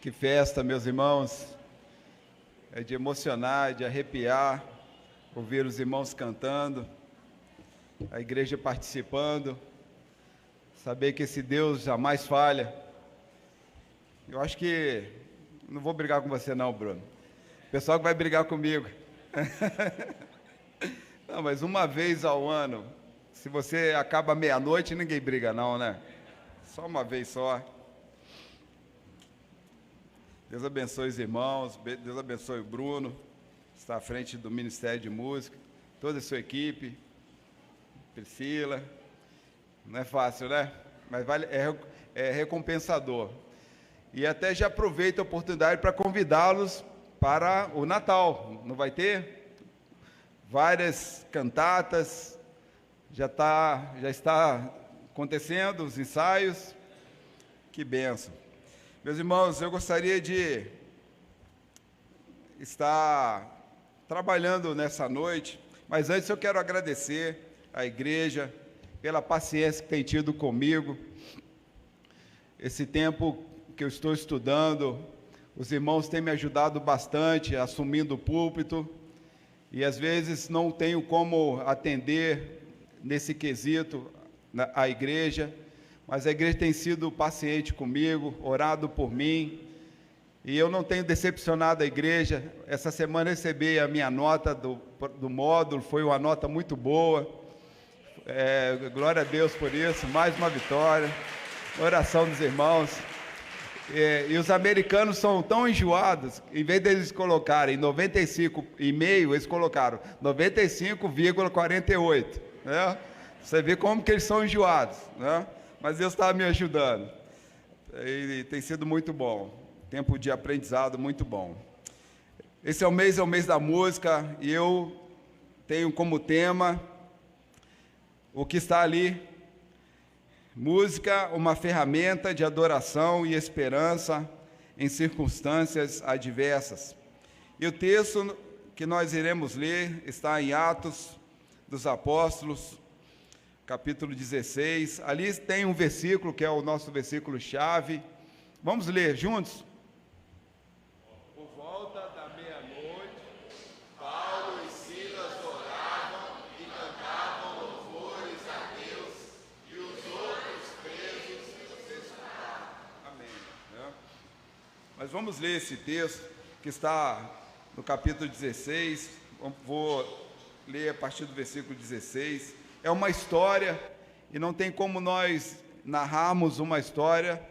Que festa, meus irmãos. É de emocionar, de arrepiar, ouvir os irmãos cantando, a igreja participando, saber que esse Deus jamais falha. Eu acho que... Não vou brigar com você não, Bruno. O pessoal que vai brigar comigo. Não, mas uma vez ao ano, se você acaba meia-noite, ninguém briga não, né? Só uma vez só. Deus abençoe os irmãos, Deus abençoe o Bruno, que está à frente do Ministério de Música, toda a sua equipe, Priscila. Não é fácil, né? Mas vale, é recompensador. E até já aproveito a oportunidade para convidá-los para o Natal. Não vai ter? Várias cantatas, já está acontecendo os ensaios. Que bênção. Meus irmãos, eu gostaria de estar trabalhando nessa noite, mas antes eu quero agradecer à igreja pela paciência que tem tido comigo. Esse tempo que eu estou estudando, os irmãos têm me ajudado bastante, assumindo o púlpito, e às vezes não tenho como atender nesse quesito a igreja, mas a igreja tem sido paciente comigo, orado por mim, e eu não tenho decepcionado a igreja. Essa semana recebi a minha nota do módulo, foi uma nota muito boa, glória a Deus por isso, mais uma vitória, oração dos irmãos. E os americanos são tão enjoados, em vez deles colocarem 95,5, eles colocaram 95,48, né? Você vê como que eles são enjoados, né? Mas Deus está me ajudando, e tem sido muito bom, tempo de aprendizado muito bom. Esse é o mês da música, e eu tenho como tema o que está ali: música, uma ferramenta de adoração e esperança em circunstâncias adversas. E o texto que nós iremos ler está em Atos dos Apóstolos, capítulo 16, ali tem um versículo que é o nosso versículo-chave. Vamos ler juntos? Por volta da meia-noite, Paulo e Silas oravam e cantavam louvores a Deus, e os outros presos escutavam. Amém. Mas vamos ler esse texto que está no capítulo 16, vou ler a partir do versículo 16. É uma história, e não tem como nós narrarmos uma história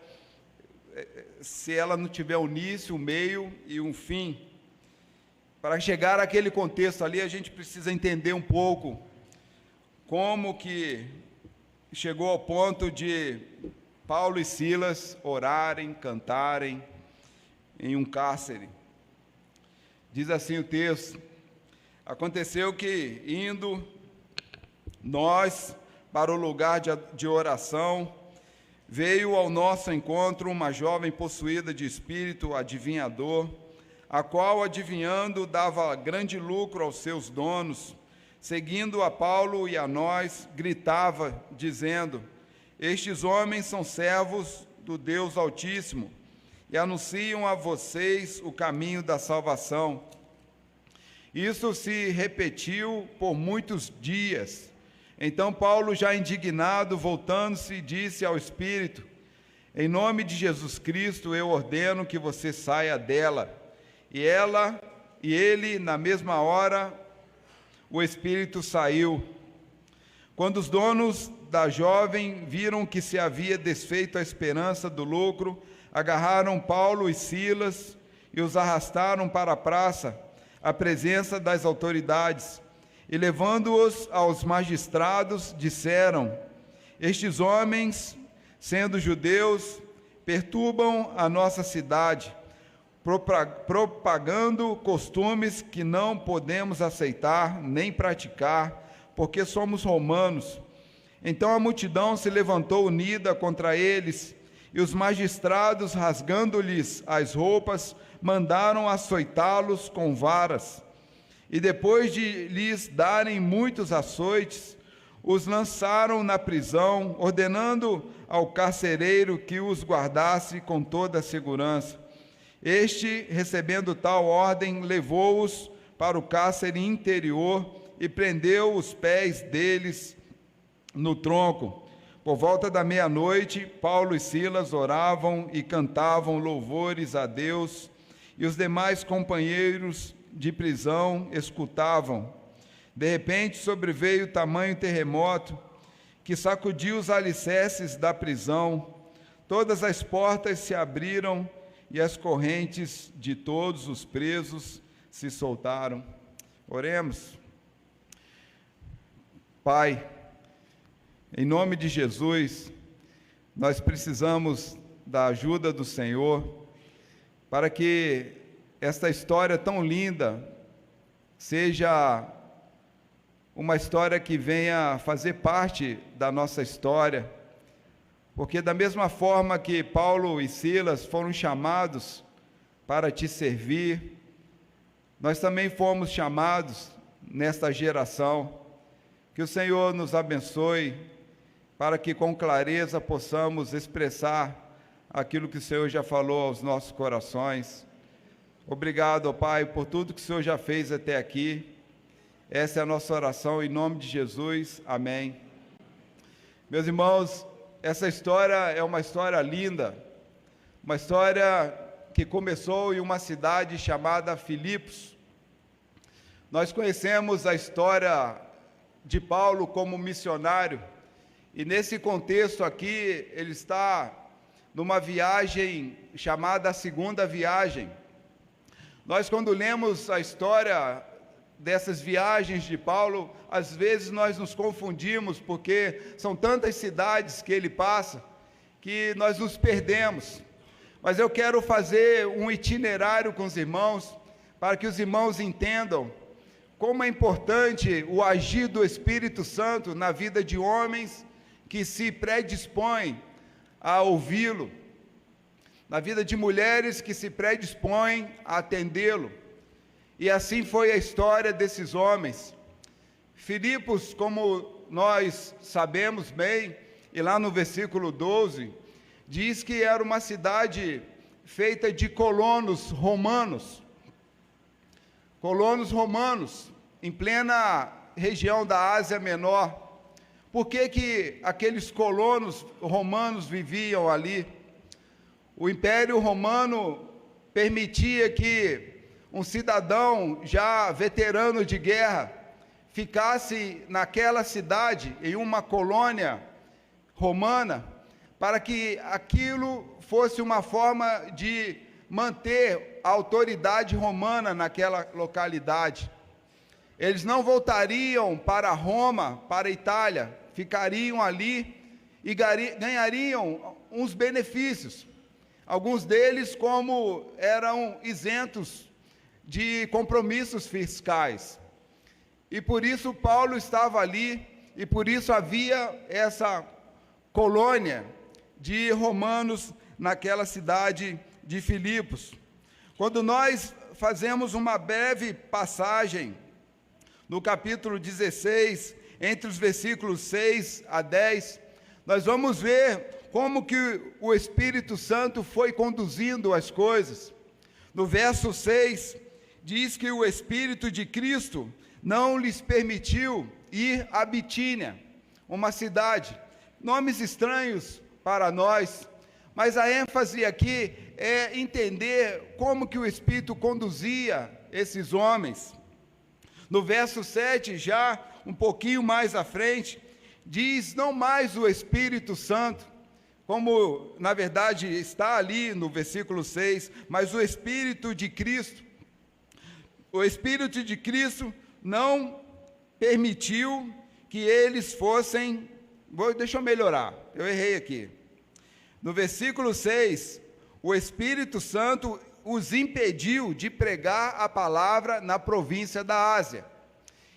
se ela não tiver um início, um meio e um fim. Para chegar àquele contexto ali, a gente precisa entender um pouco como que chegou ao ponto de Paulo e Silas orarem, cantarem em um cárcere. Diz assim o texto: aconteceu que, indo nós para o lugar de oração, veio ao nosso encontro uma jovem possuída de espírito adivinhador, a qual, adivinhando, dava grande lucro aos seus donos. Seguindo a Paulo e a nós, gritava, dizendo: estes homens são servos do Deus Altíssimo, e anunciam a vocês o caminho da salvação. Isso se repetiu por muitos dias. Então Paulo, já indignado, voltando-se, disse ao Espírito: em nome de Jesus Cristo, eu ordeno que você saia dela. E ele, na mesma hora, o Espírito saiu. Quando os donos da jovem viram que se havia desfeito a esperança do lucro, agarraram Paulo e Silas e os arrastaram para a praça, à presença das autoridades. E levando-os aos magistrados, disseram: estes homens, sendo judeus, perturbam a nossa cidade, propagando costumes que não podemos aceitar nem praticar, porque somos romanos. Então a multidão se levantou unida contra eles, e os magistrados, rasgando-lhes as roupas, mandaram açoitá-los com varas. E depois de lhes darem muitos açoites, os lançaram na prisão, ordenando ao carcereiro que os guardasse com toda a segurança. Este, recebendo tal ordem, levou-os para o cárcere interior e prendeu os pés deles no tronco. Por volta da meia-noite, Paulo e Silas oravam e cantavam louvores a Deus, e os demais companheiros de prisão escutavam. De repente sobreveio tamanho terremoto que sacudiu os alicerces da prisão. Todas as portas se abriram e as correntes de todos os presos se soltaram. Oremos. Pai, em nome de Jesus, nós precisamos da ajuda do Senhor para que esta história tão linda seja uma história que venha fazer parte da nossa história, porque da mesma forma que Paulo e Silas foram chamados para te servir, nós também fomos chamados nesta geração. Que o Senhor nos abençoe, para que com clareza possamos expressar aquilo que o Senhor já falou aos nossos corações. Obrigado, ó Pai, por tudo que o Senhor já fez até aqui. Essa é a nossa oração, em nome de Jesus. Amém. Meus irmãos, essa história é uma história linda, uma história que começou em uma cidade chamada Filipos. Nós conhecemos a história de Paulo como missionário, e nesse contexto aqui, ele está numa viagem chamada a segunda viagem. Nós, quando lemos a história dessas viagens de Paulo, às vezes nós nos confundimos, porque são tantas cidades que ele passa, que nós nos perdemos. Mas eu quero fazer um itinerário com os irmãos, para que os irmãos entendam como é importante o agir do Espírito Santo na vida de homens que se predispõem a ouvi-lo, na vida de mulheres que se predispõem a atendê-lo. E assim foi a história desses homens. Filipos, como nós sabemos bem, e lá no versículo 12, diz que era uma cidade feita de colonos romanos. Colonos romanos, em plena região da Ásia Menor. Por que aqueles colonos romanos viviam ali? O Império Romano permitia que um cidadão já veterano de guerra ficasse naquela cidade, em uma colônia romana, para que aquilo fosse uma forma de manter a autoridade romana naquela localidade. Eles não voltariam para Roma, para a Itália, ficariam ali e ganhariam uns benefícios. Alguns deles, como eram isentos de compromissos fiscais. E por isso Paulo estava ali, e por isso havia essa colônia de romanos naquela cidade de Filipos. Quando nós fazemos uma breve passagem no capítulo 16, entre os versículos 6 a 10, nós vamos ver como que o Espírito Santo foi conduzindo as coisas. No verso 6, diz que o Espírito de Cristo não lhes permitiu ir a Bitínia, uma cidade. Nomes estranhos para nós, mas a ênfase aqui é entender como que o Espírito conduzia esses homens. No verso 7, já um pouquinho mais à frente, diz não mais o Espírito Santo, como na verdade está ali no versículo 6, mas o Espírito de Cristo. O Espírito de Cristo não permitiu que eles fossem... Deixa eu melhorar, eu errei aqui. No versículo 6, o Espírito Santo os impediu de pregar a palavra na província da Ásia.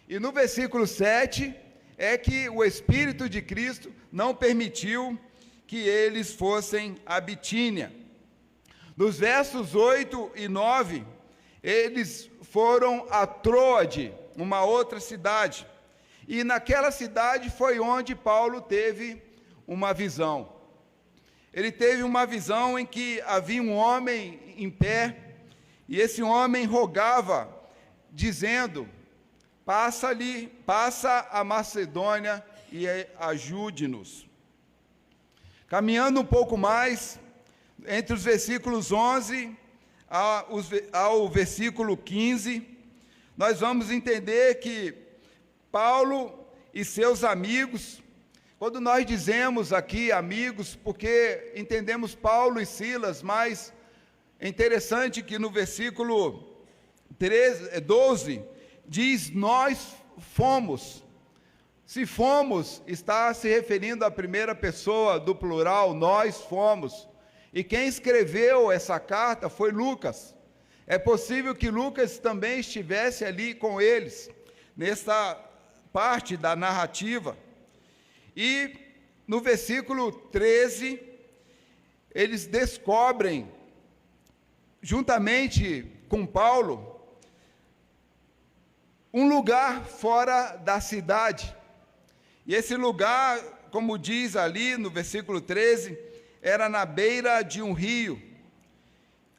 E no versículo 7, é que o Espírito de Cristo não permitiu que eles fossem a Bitínia. Nos versos 8 e 9, eles foram a Troade, uma outra cidade. E naquela cidade foi onde Paulo teve uma visão. ele teve uma visão em que havia um homem em pé, e esse homem rogava, dizendo: passa a Macedônia e ajude-nos. Caminhando um pouco mais, entre os versículos 11 ao versículo 15, nós vamos entender que Paulo e seus amigos, quando nós dizemos aqui amigos, porque entendemos Paulo e Silas, mas é interessante que no versículo 12, diz: nós fomos. Se fomos, está se referindo à primeira pessoa do plural, nós fomos. E quem escreveu essa carta foi Lucas. É possível que Lucas também estivesse ali com eles, nessa parte da narrativa. E no versículo 13, eles descobrem, juntamente com Paulo, um lugar fora da cidade. E esse lugar, como diz ali no versículo 13, era na beira de um rio.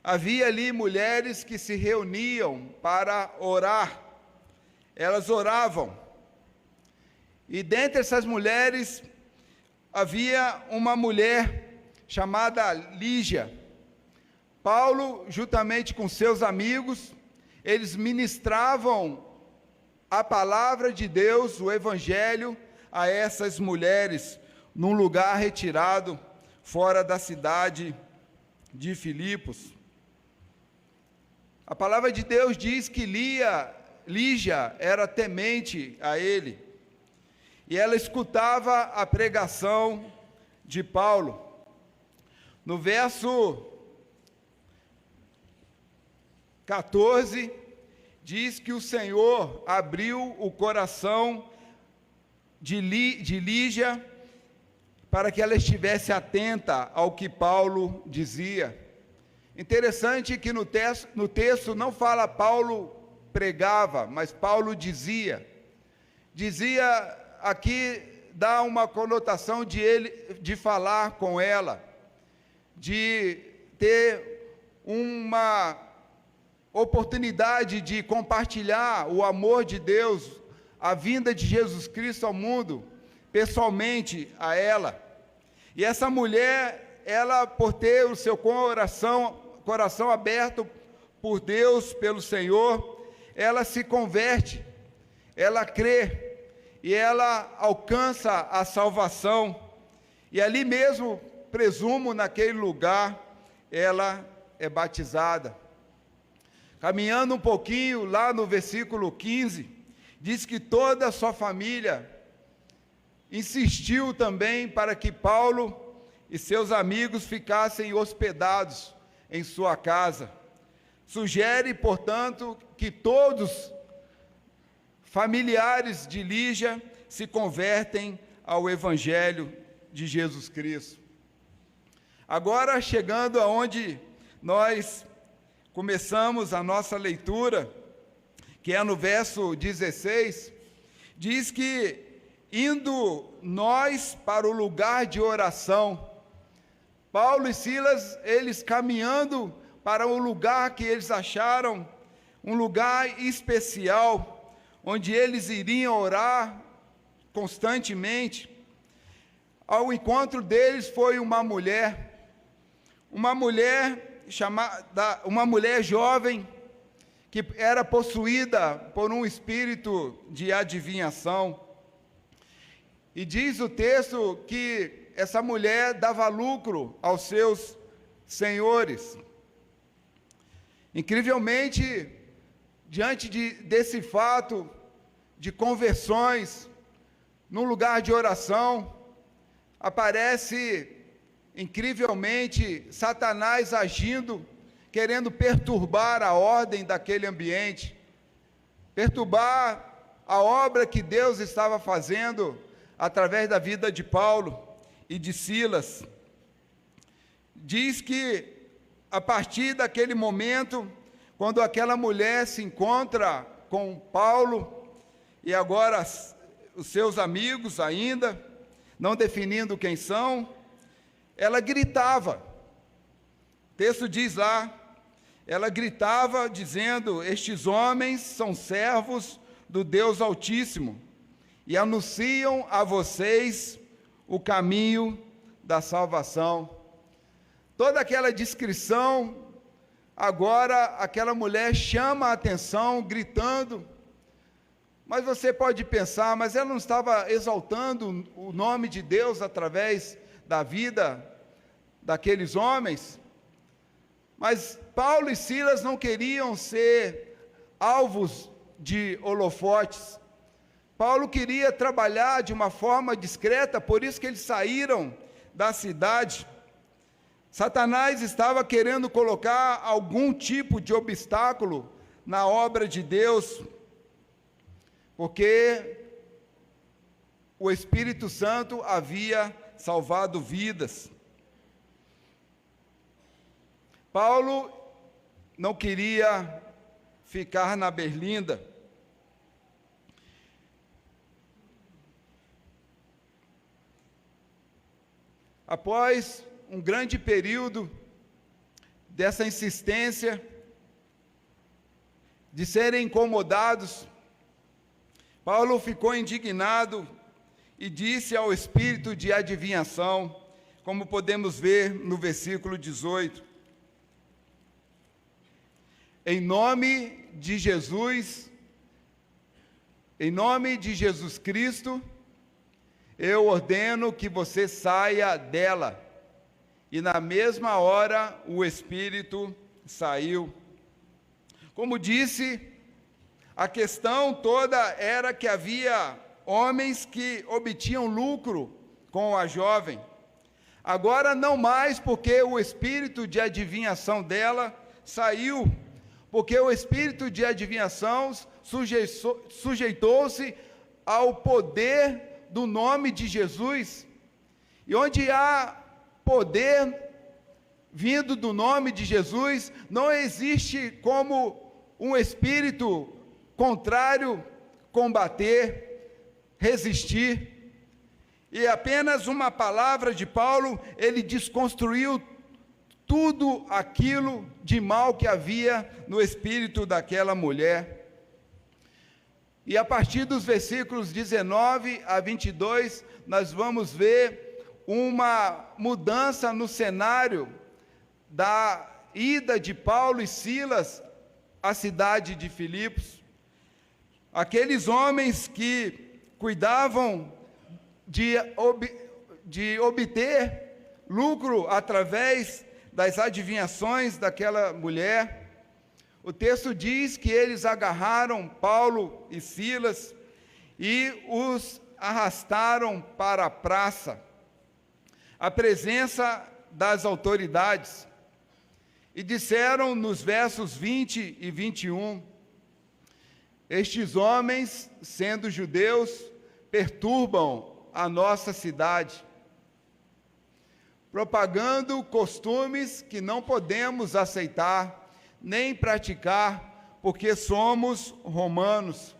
Havia ali mulheres que se reuniam para orar. Elas oravam. E dentre essas mulheres, havia uma mulher chamada Lígia. Paulo, juntamente com seus amigos, eles ministravam a palavra de Deus, o Evangelho, a essas mulheres, num lugar retirado, fora da cidade de Filipos. A palavra de Deus diz que Lígia era temente a ele, e ela escutava a pregação de Paulo. No verso 14, diz que o Senhor abriu o coração de Lígia para que ela estivesse atenta ao que Paulo dizia. Interessante que no texto não fala Paulo pregava, mas Paulo dizia. Dizia aqui dá uma conotação de falar com ela, de ter uma oportunidade de compartilhar o amor de Deus, a vinda de Jesus Cristo ao mundo, pessoalmente a ela. E essa mulher, ela, por ter o seu coração aberto por Deus, pelo Senhor, ela se converte, ela crê, e ela alcança a salvação, e ali mesmo, presumo, naquele lugar, ela é batizada. Caminhando um pouquinho, lá no versículo 15, diz que toda a sua família insistiu também para que Paulo e seus amigos ficassem hospedados em sua casa. Sugere, portanto, que todos familiares de Lígia se convertem ao Evangelho de Jesus Cristo. Agora, chegando aonde nós começamos a nossa leitura, que é no verso 16, diz que, indo nós para o lugar de oração, Paulo e Silas, eles caminhando para o lugar que eles acharam, um lugar especial, onde eles iriam orar constantemente. Ao encontro deles foi uma mulher jovem, que era possuída por um espírito de adivinhação. E diz o texto que essa mulher dava lucro aos seus senhores. Incrivelmente, diante desse fato de conversões, num lugar de oração, aparece incrivelmente Satanás agindo, querendo perturbar a ordem daquele ambiente, perturbar a obra que Deus estava fazendo através da vida de Paulo e de Silas. Diz que a partir daquele momento, quando aquela mulher se encontra com Paulo, e agora os seus amigos ainda, não definindo quem são, ela gritava. O texto diz lá, ela gritava dizendo: estes homens são servos do Deus Altíssimo e anunciam a vocês o caminho da salvação. Toda aquela descrição, agora aquela mulher chama a atenção, gritando. Mas você pode pensar, mas ela não estava exaltando o nome de Deus através da vida daqueles homens? Mas Paulo e Silas não queriam ser alvos de holofotes. Paulo queria trabalhar de uma forma discreta, por isso que eles saíram da cidade. Satanás estava querendo colocar algum tipo de obstáculo na obra de Deus, porque o Espírito Santo havia salvado vidas. Paulo não queria ficar na berlinda. Após um grande período dessa insistência, de serem incomodados, Paulo ficou indignado e disse ao espírito de adivinhação, como podemos ver no versículo 18: em nome de Jesus Cristo, eu ordeno que você saia dela. E na mesma hora o espírito saiu. Como disse, a questão toda era que havia homens que obtinham lucro com a jovem. Agora não mais, porque o espírito de adivinhação dela saiu, porque o espírito de adivinhação sujeitou-se ao poder do nome de Jesus. E onde há poder vindo do nome de Jesus, não existe como um espírito contrário combater, resistir. E apenas uma palavra de Paulo, ele desconstruiu tudo aquilo de mal que havia no espírito daquela mulher. E a partir dos versículos 19 a 22, nós vamos ver uma mudança no cenário da ida de Paulo e Silas à cidade de Filipos. Aqueles homens que cuidavam de obter lucro através das adivinhações daquela mulher, o texto diz que eles agarraram Paulo e Silas e os arrastaram para a praça, à presença das autoridades, e disseram nos versos 20 e 21, estes homens, sendo judeus, perturbam a nossa cidade, propagando costumes que não podemos aceitar, nem praticar, porque somos romanos.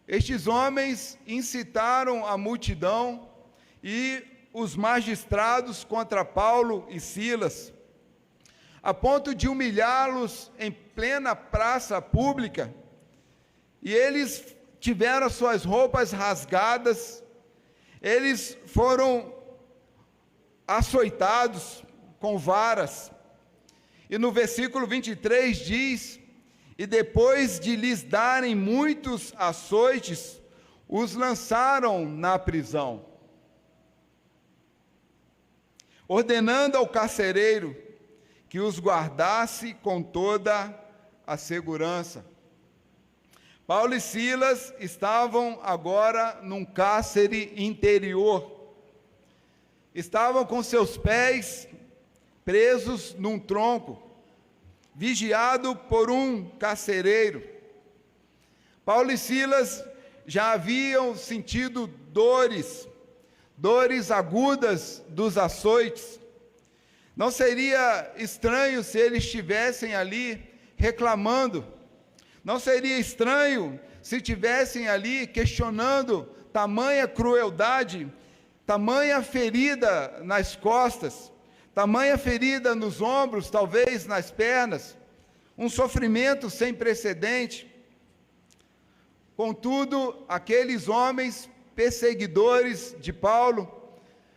Estes homens incitaram a multidão e os magistrados contra Paulo e Silas, a ponto de humilhá-los em plena praça pública, e eles tiveram suas roupas rasgadas, eles foram açoitados com varas. E no versículo 23 diz: e depois de lhes darem muitos açoites, os lançaram na prisão, ordenando ao carcereiro que os guardasse com toda a segurança. Paulo e Silas estavam agora num cárcere interior. Estavam com seus pés presos num tronco, vigiado por um carcereiro. Paulo e Silas já haviam sentido dores agudas dos açoites. Não seria estranho se eles estivessem ali reclamando. Não seria estranho se estivessem ali questionando tamanha crueldade, tamanha ferida nas costas, tamanha ferida nos ombros, talvez nas pernas, um sofrimento sem precedente. Contudo, aqueles homens perseguidores de Paulo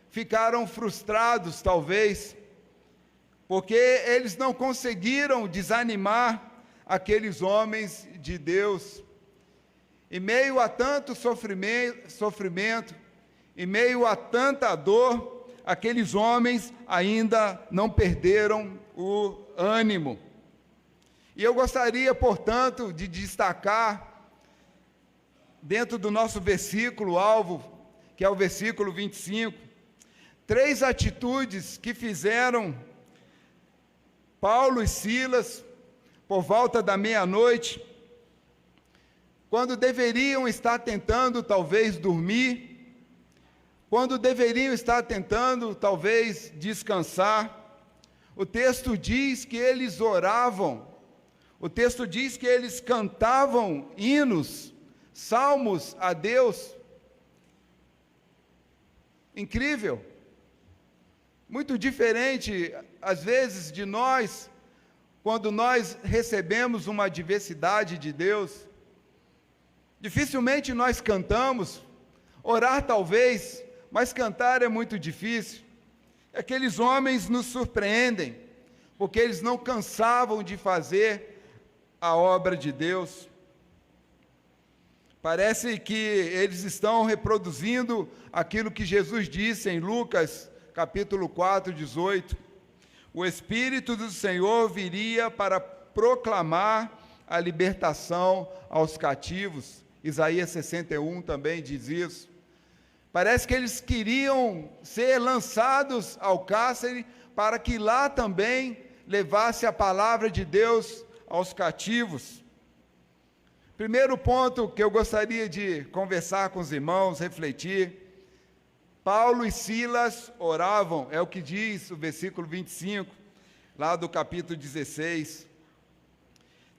ficaram frustrados, talvez, porque eles não conseguiram desanimar aqueles homens de Deus. Em meio a tanto sofrimento, em meio a tanta dor, aqueles homens ainda não perderam o ânimo. E eu gostaria, portanto, de destacar, dentro do nosso versículo-alvo, que é o versículo 25, 3 atitudes que fizeram Paulo e Silas, por volta da meia-noite, quando deveriam estar tentando, talvez, dormir, quando deveriam estar tentando, talvez, descansar. O texto diz que eles oravam, o texto diz que eles cantavam hinos, salmos a Deus. Incrível, muito diferente, às vezes, de nós, quando nós recebemos uma adversidade de Deus. Dificilmente nós cantamos, orar talvez, mas cantar é muito difícil. Aqueles homens nos surpreendem, porque eles não cansavam de fazer a obra de Deus. Parece que eles estão reproduzindo aquilo que Jesus disse em Lucas, capítulo 4, 18. O Espírito do Senhor viria para proclamar a libertação aos cativos. Isaías 61 também diz isso. Parece que eles queriam ser lançados ao cárcere para que lá também levasse a palavra de Deus aos cativos. Primeiro ponto que eu gostaria de conversar com os irmãos, refletir: Paulo e Silas oravam, é o que diz o versículo 25, lá do capítulo 16.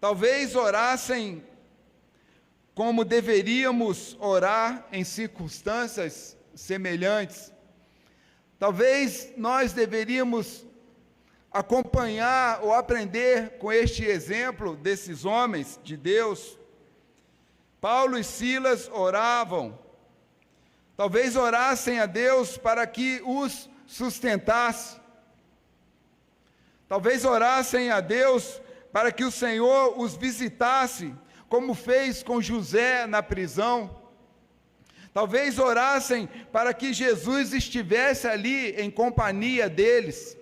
Talvez orassem como deveríamos orar em circunstâncias semelhantes. Talvez nós deveríamos acompanhar ou aprender com este exemplo desses homens de Deus. Paulo e Silas oravam. Talvez orassem a Deus para que os sustentasse. Talvez orassem a Deus para que o Senhor os visitasse, como fez com José na prisão. Talvez orassem para que Jesus estivesse ali em companhia deles.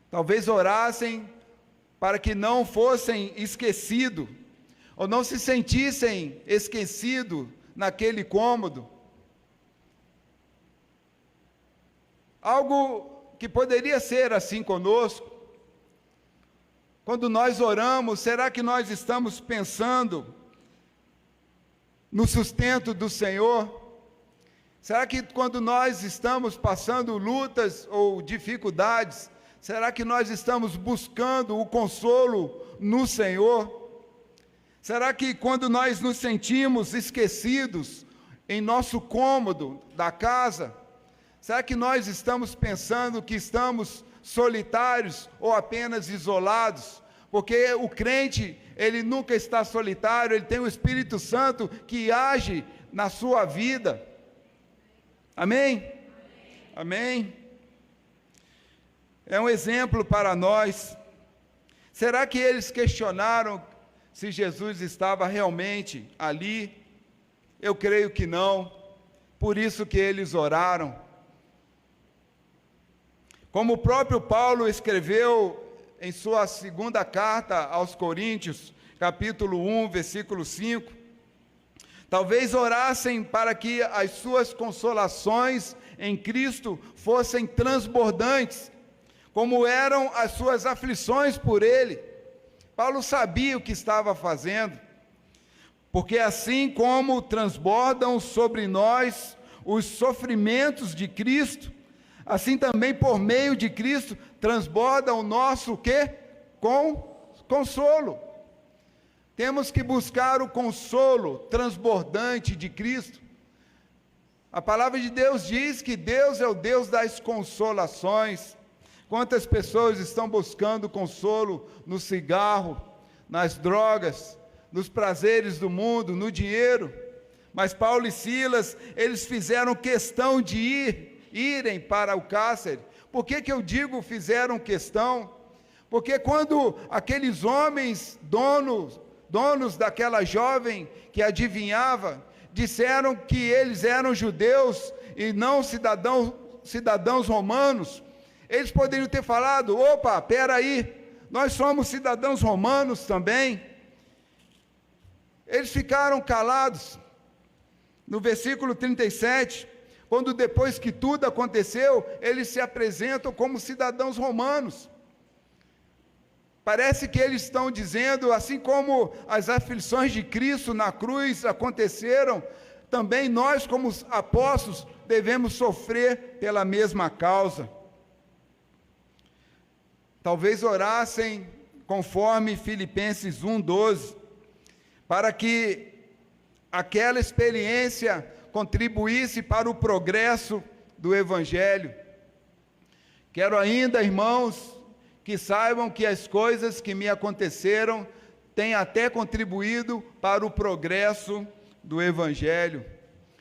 Talvez orassem para que não fossem esquecidos, ou não se sentissem esquecidos naquele cômodo. Algo que poderia ser assim conosco. Quando nós oramos, será que nós estamos pensando no sustento do Senhor? Será que quando nós estamos passando lutas ou dificuldades, será que nós estamos buscando o consolo no Senhor? Será que quando nós nos sentimos esquecidos em nosso cômodo da casa, será que nós estamos pensando que estamos solitários ou apenas isolados? Porque o crente, ele nunca está solitário, ele tem o Espírito Santo que age na sua vida. Amém? Amém? É um exemplo para nós. Será que eles questionaram se Jesus estava realmente ali? Eu creio que não. Por isso que eles oraram. Como o próprio Paulo escreveu em sua segunda carta aos Coríntios, capítulo 1, versículo 5, talvez orassem para que as suas consolações em Cristo fossem transbordantes, como eram as suas aflições por Ele. Paulo sabia o que estava fazendo, porque assim como transbordam sobre nós os sofrimentos de Cristo, assim também por meio de Cristo transborda o nosso o quê? Consolo. Temos que buscar o consolo transbordante de Cristo. A palavra de Deus diz que Deus é o Deus das consolações. Quantas pessoas estão buscando consolo no cigarro, nas drogas, nos prazeres do mundo, no dinheiro? Mas Paulo e Silas, eles fizeram questão de irem para o cárcere. Por que eu digo fizeram questão? Porque quando aqueles homens, donos daquela jovem que adivinhava, disseram que eles eram judeus e não cidadãos romanos, eles poderiam ter falado: opa, peraí, nós somos cidadãos romanos também. Eles ficaram calados. No versículo 37, quando depois que tudo aconteceu, eles se apresentam como cidadãos romanos. Parece que eles estão dizendo, assim como as aflições de Cristo na cruz aconteceram, também nós, como apóstolos, devemos sofrer pela mesma causa. Talvez orassem conforme Filipenses 1:12, para que aquela experiência contribuísse para o progresso do Evangelho. Quero ainda, irmãos, que saibam que as coisas que me aconteceram têm até contribuído para o progresso do Evangelho.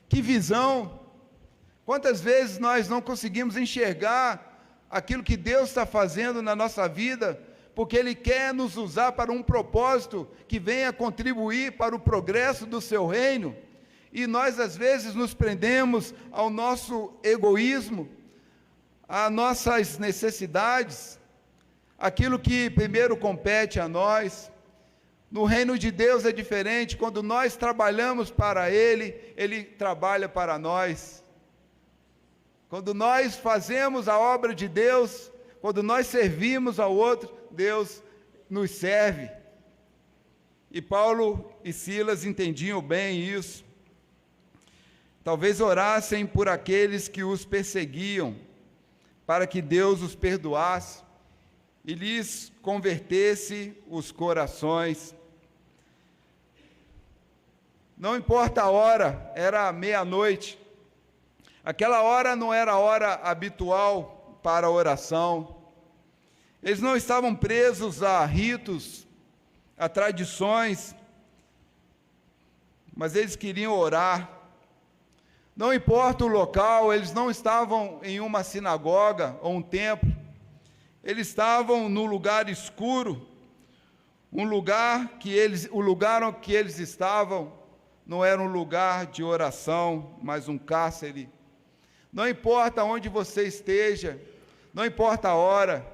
Que visão! Quantas vezes nós não conseguimos enxergar aquilo que Deus está fazendo na nossa vida, porque Ele quer nos usar para um propósito que venha contribuir para o progresso do seu reino, e nós às vezes nos prendemos ao nosso egoísmo, às nossas necessidades, aquilo que primeiro compete a nós. No reino de Deus é diferente. Quando nós trabalhamos para Ele, Ele trabalha para nós. Quando nós fazemos a obra de Deus, quando nós servimos ao outro, Deus nos serve. E Paulo e Silas entendiam bem isso. Talvez orassem por aqueles que os perseguiam, para que Deus os perdoasse e lhes convertesse os corações. Não importa a hora, era meia-noite. Aquela hora não era a hora habitual para a oração. Eles não estavam presos a ritos, a tradições, mas eles queriam orar. Não importa o local, eles não estavam em uma sinagoga ou um templo. Eles estavam no lugar escuro, o lugar que eles estavam não era um lugar de oração, mas um cárcere. Não importa onde você esteja, não importa a hora,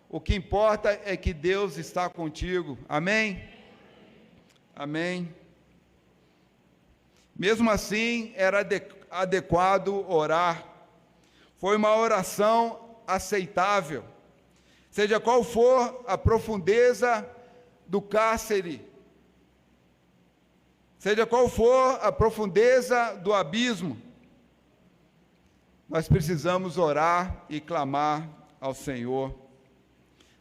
o que importa é que Deus está contigo. Amém? Amém. Mesmo assim, era adequado orar. Foi uma oração aceitável. Seja qual for a profundeza do cárcere, seja qual for a profundeza do abismo, nós precisamos orar e clamar ao Senhor.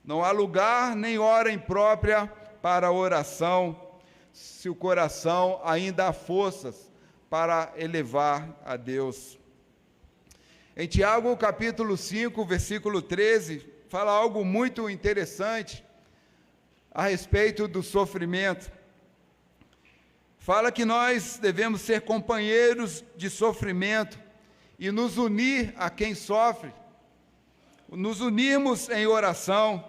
Não há lugar nem hora imprópria para a oração, se o coração ainda há forças para elevar a Deus. Em Tiago, capítulo 5, versículo 13, fala algo muito interessante a respeito do sofrimento. Fala que nós devemos ser companheiros de sofrimento e nos unir a quem sofre, nos unirmos em oração.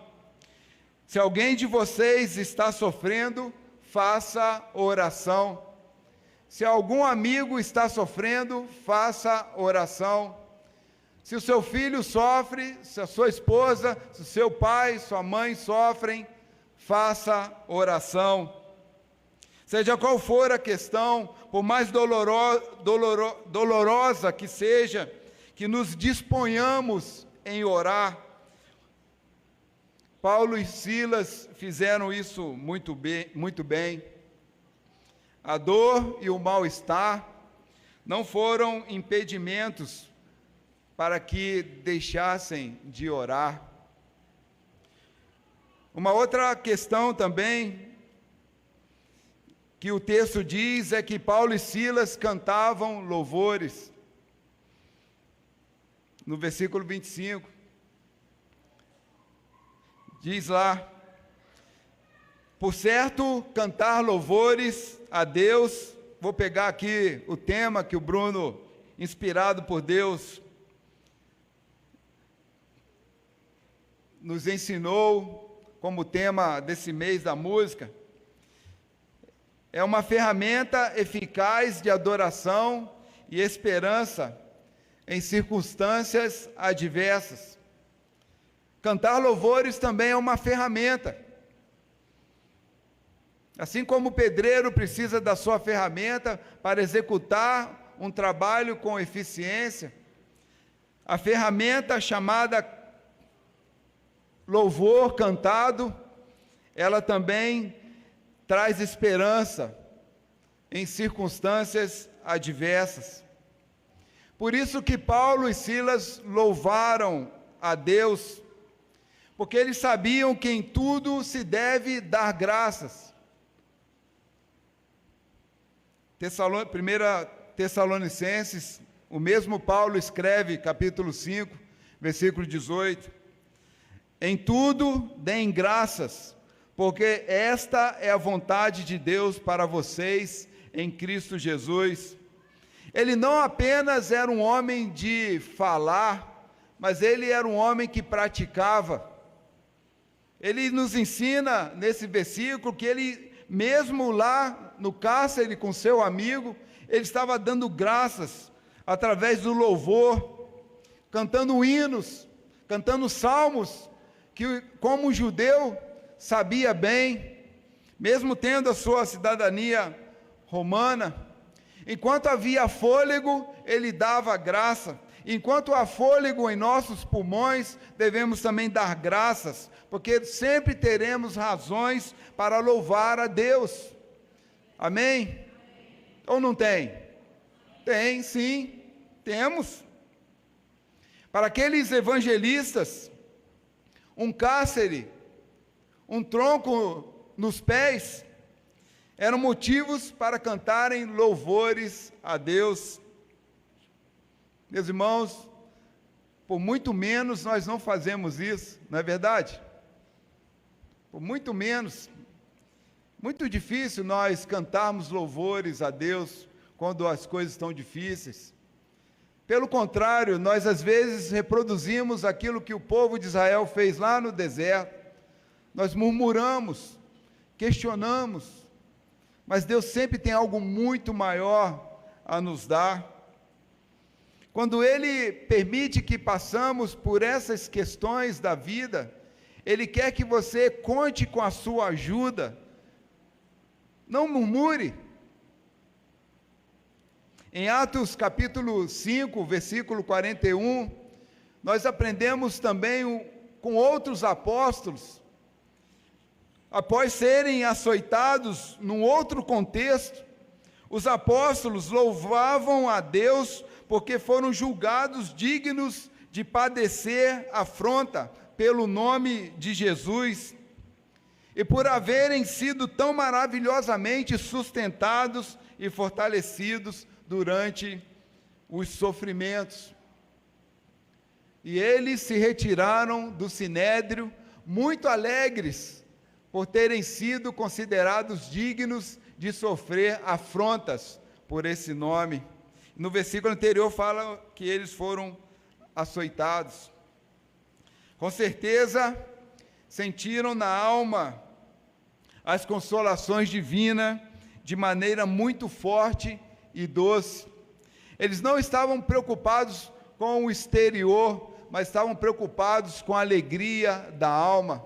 Se alguém de vocês está sofrendo, faça oração. Se algum amigo está sofrendo, faça oração. Se o seu filho sofre, se a sua esposa, se o seu pai, sua mãe sofrem, faça oração. Seja qual for a questão, por mais dolorosa que seja, que nos disponhamos em orar. Paulo e Silas fizeram isso muito bem. A dor e o mal-estar não foram impedimentos para que deixassem de orar. Uma outra questão também que o texto diz é que Paulo e Silas cantavam louvores. no versículo 25. Diz lá: por certo, cantar louvores a Deus. Vou pegar aqui o tema que o Bruno, inspirado por Deus, nos ensinou como tema desse mês da música. É uma ferramenta eficaz de adoração e esperança em circunstâncias adversas. Cantar louvores também é uma ferramenta. Assim como o pedreiro precisa da sua ferramenta para executar um trabalho com eficiência, a ferramenta chamada louvor cantado, ela também traz esperança em circunstâncias adversas. Por isso que Paulo e Silas louvaram a Deus, porque eles sabiam que em tudo se deve dar graças. 1 Tessalonicenses, o mesmo Paulo escreve, capítulo 5, versículo 18: em tudo deem graças, porque esta é a vontade de Deus para vocês em Cristo Jesus. Ele não apenas era um homem de falar, mas ele era um homem que praticava. Ele nos ensina nesse versículo que ele, mesmo lá no cárcere com seu amigo, ele estava dando graças através do louvor, cantando hinos, cantando salmos, que como judeu sabia bem, mesmo tendo a sua cidadania romana. Enquanto havia fôlego, ele dava graça. Enquanto há fôlego em nossos pulmões, devemos também dar graças, porque sempre teremos razões para louvar a Deus. Amém? Ou não tem? Tem, sim, temos. Para aqueles evangelistas, um cárcere, um tronco nos pés, eram motivos para cantarem louvores a Deus. Meus irmãos, por muito menos nós não fazemos isso, não é verdade? Por muito menos. Muito difícil nós cantarmos louvores a Deus quando as coisas estão difíceis. Pelo contrário, nós às vezes reproduzimos aquilo que o povo de Israel fez lá no deserto. Nós murmuramos, questionamos, mas Deus sempre tem algo muito maior a nos dar. Quando Ele permite que passamos por essas questões da vida, Ele quer que você conte com a sua ajuda. Não murmure. Em Atos capítulo 5, versículo 41, nós aprendemos também com outros apóstolos, após serem açoitados num outro contexto, os apóstolos louvavam a Deus porque foram julgados dignos de padecer afronta pelo nome de Jesus, e por haverem sido tão maravilhosamente sustentados e fortalecidos durante os sofrimentos. E eles se retiraram do sinédrio muito alegres por terem sido considerados dignos de sofrer afrontas por esse nome. No versículo anterior fala que eles foram açoitados. Com certeza sentiram na alma as consolações divinas de maneira muito forte e doce. Eles não estavam preocupados com o exterior, mas estavam preocupados com a alegria da alma.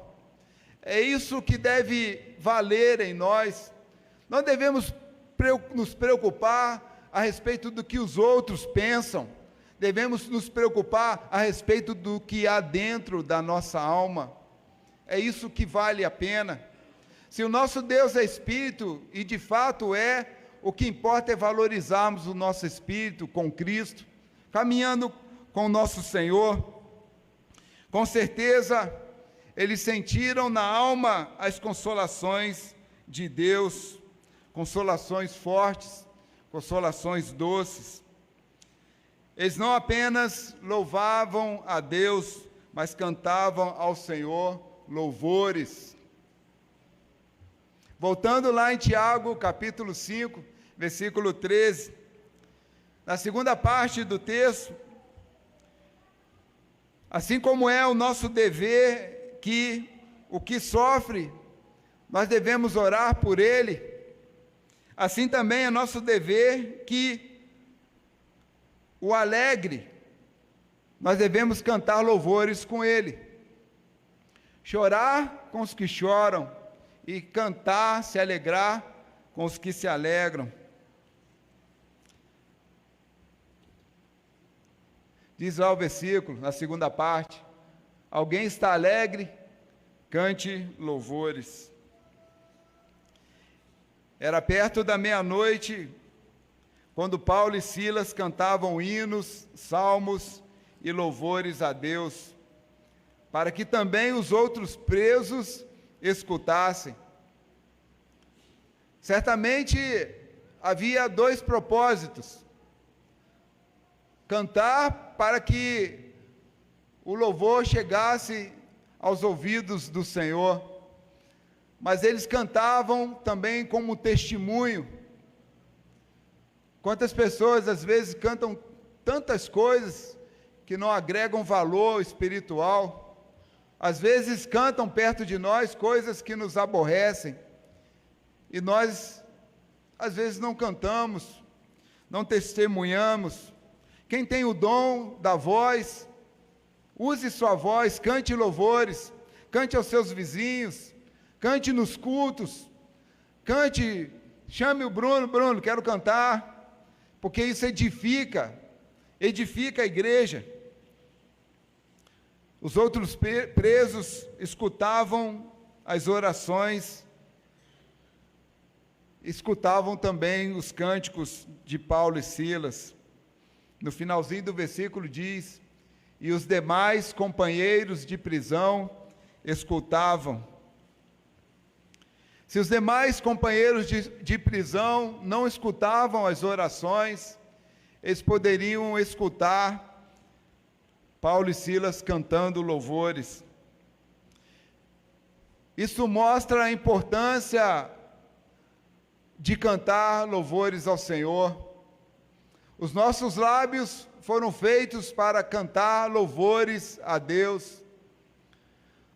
É isso que deve valer em nós. Não devemos nos preocupar a respeito do que os outros pensam. Devemos nos preocupar a respeito do que há dentro da nossa alma. É isso que vale a pena. Se o nosso Deus é Espírito, e de fato é, o que importa é valorizarmos o nosso espírito com Cristo, caminhando com o nosso Senhor. Com certeza, eles sentiram na alma as consolações de Deus, consolações fortes, consolações doces. Eles não apenas louvavam a Deus, mas cantavam ao Senhor louvores. Voltando lá em Tiago, capítulo 5, versículo 13, na segunda parte do texto, assim como é o nosso dever que o que sofre, nós devemos orar por ele, assim também é nosso dever que o alegre, nós devemos cantar louvores com ele. Chorar com os que choram e cantar, se alegrar com os que se alegram. Diz lá o versículo, na segunda parte: alguém está alegre, cante louvores. Era perto da meia-noite, quando Paulo e Silas cantavam hinos, salmos e louvores a Deus, para que também os outros presos escutassem. Certamente havia dois propósitos: cantar para que o louvor chegasse aos ouvidos do Senhor, mas eles cantavam também como testemunho. Quantas pessoas às vezes cantam tantas coisas que não agregam valor espiritual, às vezes cantam perto de nós coisas que nos aborrecem, e nós às vezes não cantamos, não testemunhamos. Quem tem o dom da voz, use sua voz, cante louvores, cante aos seus vizinhos, cante nos cultos, cante, chame o Bruno, quero cantar, porque isso edifica a igreja. Os outros presos escutavam as orações, escutavam também os cânticos de Paulo e Silas. No finalzinho do versículo diz: e os demais companheiros de prisão escutavam. Se os demais companheiros de prisão não escutavam as orações, eles poderiam escutar Paulo e Silas cantando louvores. Isso mostra a importância de cantar louvores ao Senhor. Os nossos lábios foram feitos para cantar louvores a Deus.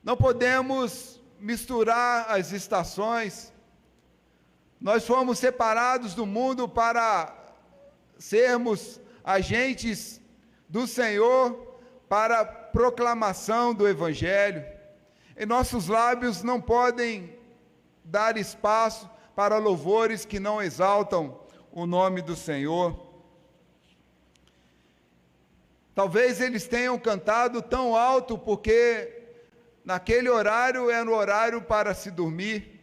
Não podemos misturar as estações. Nós fomos separados do mundo para sermos agentes do Senhor para a proclamação do Evangelho. E nossos lábios não podem dar espaço para louvores que não exaltam o nome do Senhor. Talvez eles tenham cantado tão alto porque naquele horário era o horário para se dormir,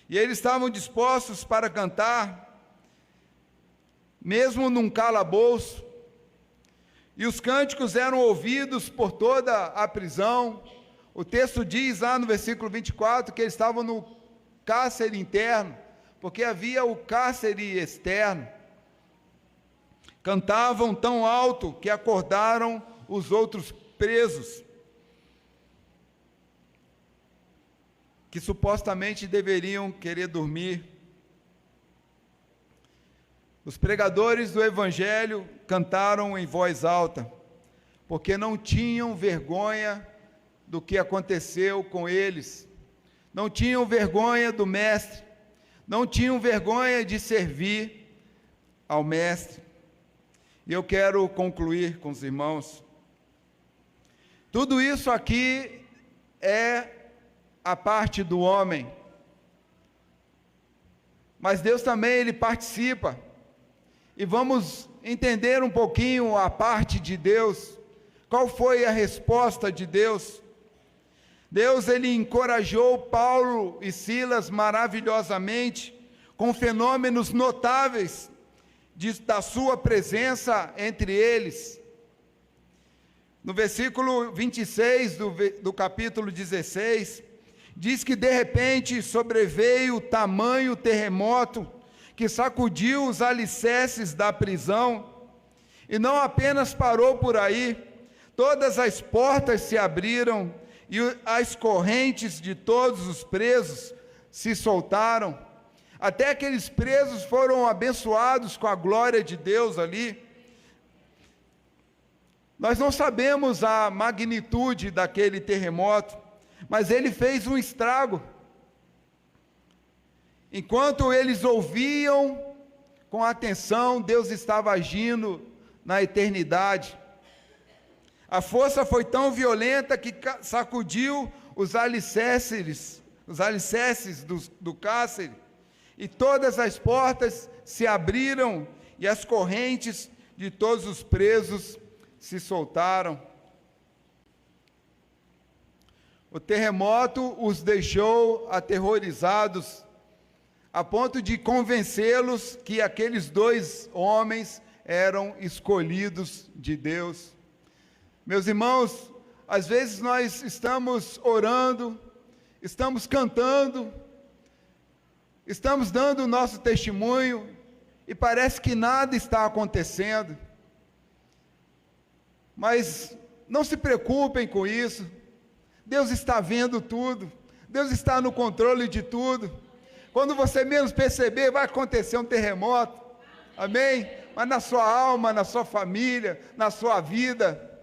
e eles estavam dispostos para cantar, mesmo num calabouço, e os cânticos eram ouvidos por toda a prisão. O texto diz lá no versículo 24 que eles estavam no cárcere interno, porque havia o cárcere externo. Cantavam tão alto que acordaram os outros presos, que supostamente deveriam querer dormir. Os pregadores do Evangelho cantaram em voz alta, porque não tinham vergonha do que aconteceu com eles, não tinham vergonha do Mestre, não tinham vergonha de servir ao Mestre. E eu quero concluir com os irmãos. Tudo isso aqui é a parte do homem, mas Deus também, Ele participa, e vamos entender um pouquinho a parte de Deus. Qual foi a resposta de Deus? Deus, Ele encorajou Paulo e Silas maravilhosamente, com fenômenos notáveis da sua presença entre eles. No versículo 26 do capítulo 16, diz que de repente sobreveio tamanho terremoto que sacudiu os alicerces da prisão, E não apenas parou por aí, todas as portas se abriram e as correntes de todos os presos se soltaram. Até aqueles presos foram abençoados com a glória de Deus ali. Nós não sabemos a magnitude daquele terremoto, mas ele fez um estrago. Enquanto eles ouviam com atenção, Deus estava agindo na eternidade. A força foi tão violenta que sacudiu os alicerces do cárcere, e todas as portas se abriram e as correntes de todos os presos se soltaram. O terremoto os deixou aterrorizados, a ponto de convencê-los que aqueles 2 homens eram escolhidos de Deus. Meus irmãos, às vezes nós estamos orando, estamos cantando, estamos dando o nosso testemunho, e parece que nada está acontecendo. Mas não se preocupem com isso. Deus está vendo tudo. Deus está no controle de tudo. Quando você menos perceber, vai acontecer um terremoto. Amém? Mas na sua alma, na sua família, na sua vida.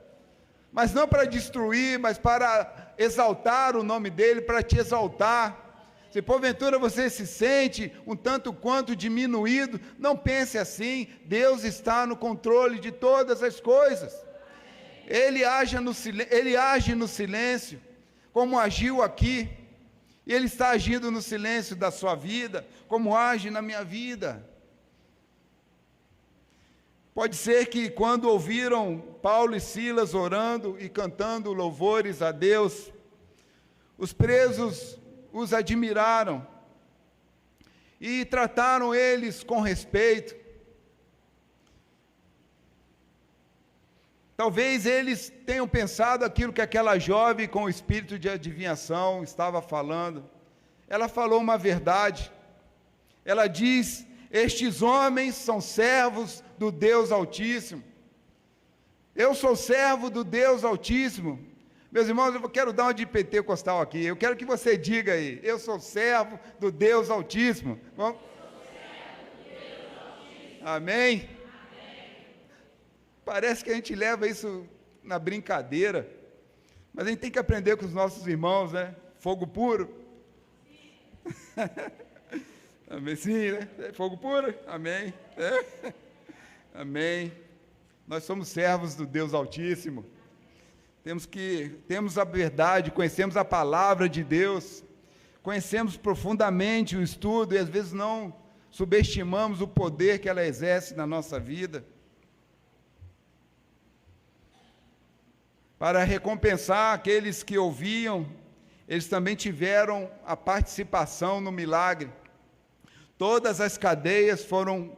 Mas não para destruir, mas para exaltar o nome dEle, para te exaltar. Se porventura você se sente um tanto quanto diminuído, não pense assim. Deus está no controle de todas as coisas. Ele age no silêncio, como agiu aqui. E Ele está agindo no silêncio da sua vida, como age na minha vida. Pode ser que quando ouviram Paulo e Silas orando e cantando louvores a Deus, os presos os admiraram e trataram eles com respeito. Talvez eles tenham pensado aquilo que aquela jovem com o espírito de adivinhação estava falando. Ela falou uma verdade. Ela diz: estes homens são servos do Deus Altíssimo. Eu sou servo do Deus Altíssimo. Meus irmãos, eu quero dar uma de pentecostal aqui. Eu quero que você diga aí: eu sou servo do Deus Altíssimo. Vamos? Amém? Parece que a gente leva isso na brincadeira, mas a gente tem que aprender com os nossos irmãos, né? Fogo puro. Amém, sim, né? Fogo puro, amém. Amém. Nós somos servos do Deus Altíssimo. Temos a verdade, conhecemos a palavra de Deus, conhecemos profundamente o estudo e às vezes não subestimamos o poder que ela exerce na nossa vida. Para recompensar aqueles que ouviam, eles também tiveram a participação no milagre. Todas as cadeias foram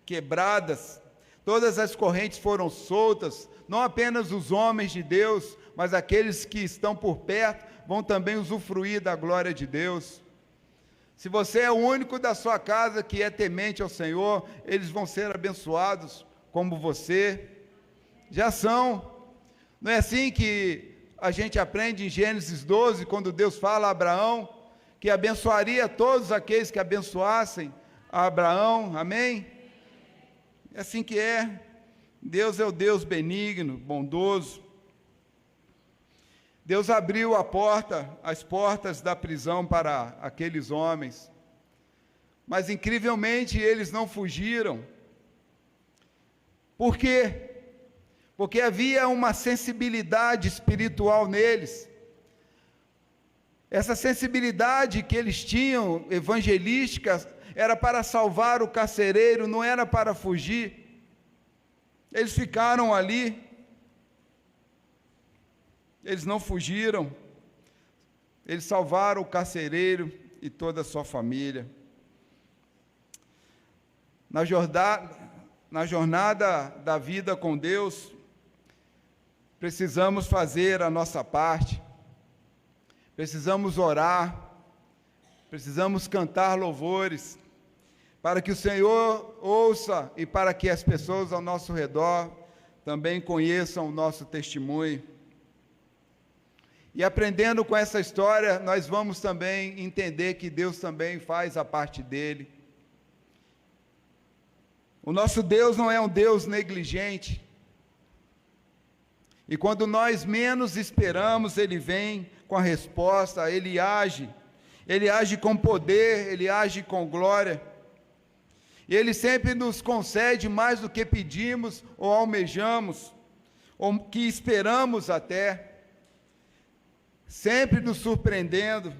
quebradas, todas as correntes foram soltas, não apenas os homens de Deus, mas aqueles que estão por perto vão também usufruir da glória de Deus. Se você é o único da sua casa que é temente ao Senhor, eles vão ser abençoados como você já são. Não é assim que a gente aprende em Gênesis 12, quando Deus fala a Abraão, que abençoaria todos aqueles que abençoassem a Abraão, amém? É assim que é. Deus é o Deus benigno, bondoso. Deus abriu as portas da prisão para aqueles homens, mas incrivelmente eles não fugiram. Por quê? Porque havia uma sensibilidade espiritual neles. Essa sensibilidade que eles tinham, evangelística, era para salvar o carcereiro, não era para fugir. Eles ficaram ali, eles não fugiram, eles salvaram o carcereiro e toda a sua família. Na jornada da vida com Deus, precisamos fazer a nossa parte, precisamos orar, precisamos cantar louvores, para que o Senhor ouça e para que as pessoas ao nosso redor também conheçam o nosso testemunho. E aprendendo com essa história, nós vamos também entender que Deus também faz a parte dele. O nosso Deus não é um Deus negligente. E quando nós menos esperamos, Ele vem com a resposta, Ele age com poder, Ele age com glória. E Ele sempre nos concede mais do que pedimos ou almejamos, ou que esperamos até, sempre nos surpreendendo,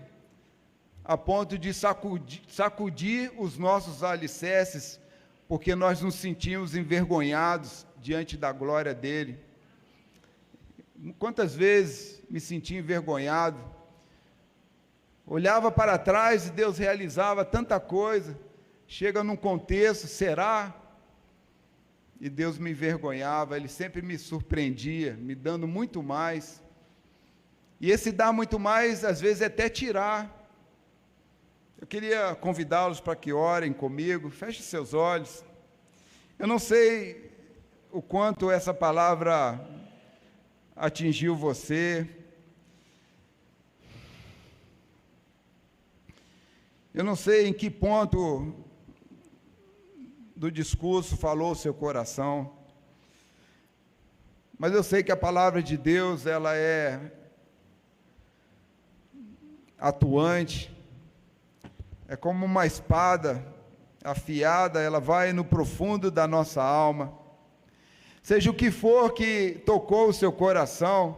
a ponto de sacudir os nossos alicerces, porque nós nos sentimos envergonhados diante da glória dEle. Quantas vezes me senti envergonhado, olhava para trás e Deus realizava tanta coisa, chega num contexto, será? E Deus me envergonhava, Ele sempre me surpreendia, me dando muito mais. E esse dar muito mais, às vezes, é até tirar. Eu queria convidá-los para que orem comigo, feche seus olhos. Eu não sei o quanto essa palavra atingiu você. Eu não sei em que ponto do discurso falou o seu coração, mas eu sei que a palavra de Deus, ela é atuante, é como uma espada afiada, ela vai no profundo da nossa alma. Seja o que for que tocou o seu coração,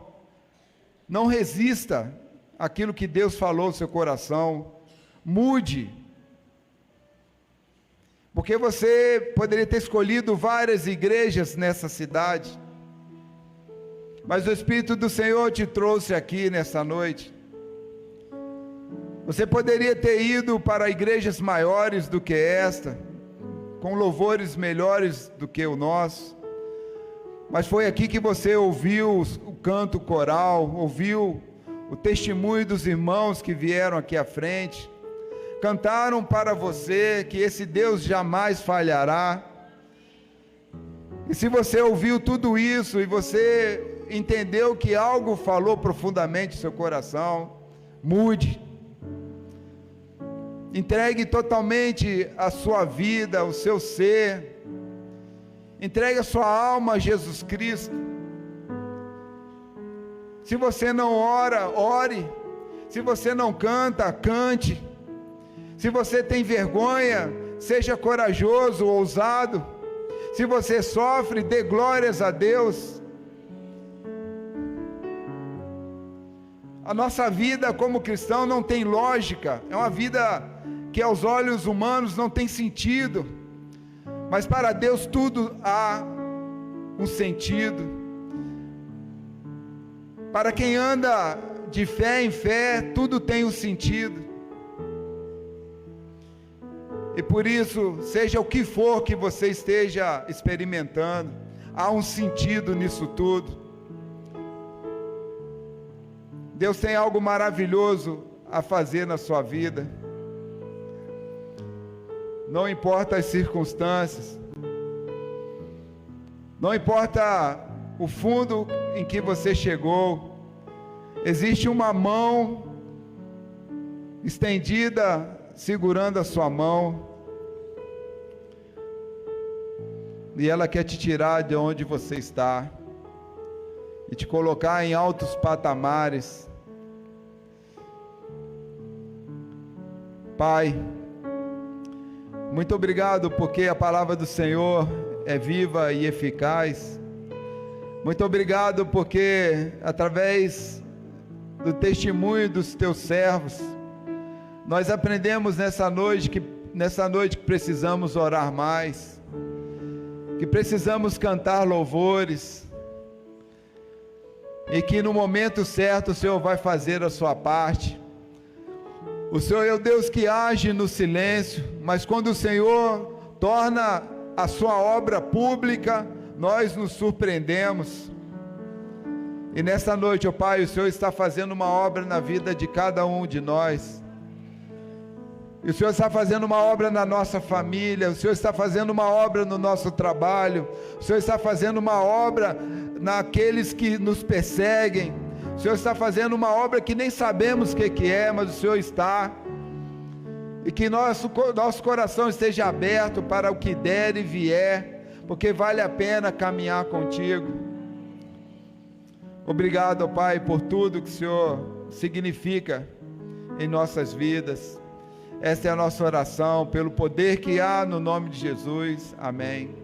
não resista àquilo que Deus falou no seu coração, mude. Porque você poderia ter escolhido várias igrejas nessa cidade, mas o Espírito do Senhor te trouxe aqui nessa noite. Você poderia ter ido para igrejas maiores do que esta, com louvores melhores do que o nosso, mas foi aqui que você ouviu o canto coral, ouviu o testemunho dos irmãos que vieram aqui à frente, cantaram para você que esse Deus jamais falhará. E se você ouviu tudo isso e você entendeu que algo falou profundamente no seu coração, mude. Entregue totalmente a sua vida, o seu ser. Entregue a sua alma a Jesus Cristo. Se você não ora, ore. Se você não canta, cante. Se você tem vergonha, seja corajoso, ousado. Se você sofre, dê glórias a Deus. A nossa vida como cristão não tem lógica, é uma vida que aos olhos humanos não tem sentido, mas para Deus tudo há um sentido. Para quem anda de fé em fé, tudo tem um sentido. E por isso, seja o que for que você esteja experimentando, há um sentido nisso tudo. Deus tem algo maravilhoso a fazer na sua vida. Não importa as circunstâncias, não importa o fundo em que você chegou, existe uma mão estendida, segurando a sua mão, e ela quer te tirar de onde você está, e te colocar em altos patamares. Pai, muito obrigado porque a palavra do Senhor é viva e eficaz. Muito obrigado porque através do testemunho dos teus servos, nós aprendemos nessa noite que precisamos orar mais, que precisamos cantar louvores, e que no momento certo o Senhor vai fazer a sua parte. O Senhor é o Deus que age no silêncio, mas quando o Senhor torna a sua obra pública, nós nos surpreendemos. E nessa noite, ó Pai, o Senhor está fazendo uma obra na vida de cada um de nós. E o Senhor está fazendo uma obra na nossa família, o Senhor está fazendo uma obra no nosso trabalho, o Senhor está fazendo uma obra naqueles que nos perseguem, o Senhor está fazendo uma obra que nem sabemos o que é, mas o Senhor está. E que nosso coração esteja aberto para o que der e vier, porque vale a pena caminhar contigo. Obrigado, Pai, por tudo que o Senhor significa em nossas vidas. Esta é a nossa oração, pelo poder que há no nome de Jesus. Amém.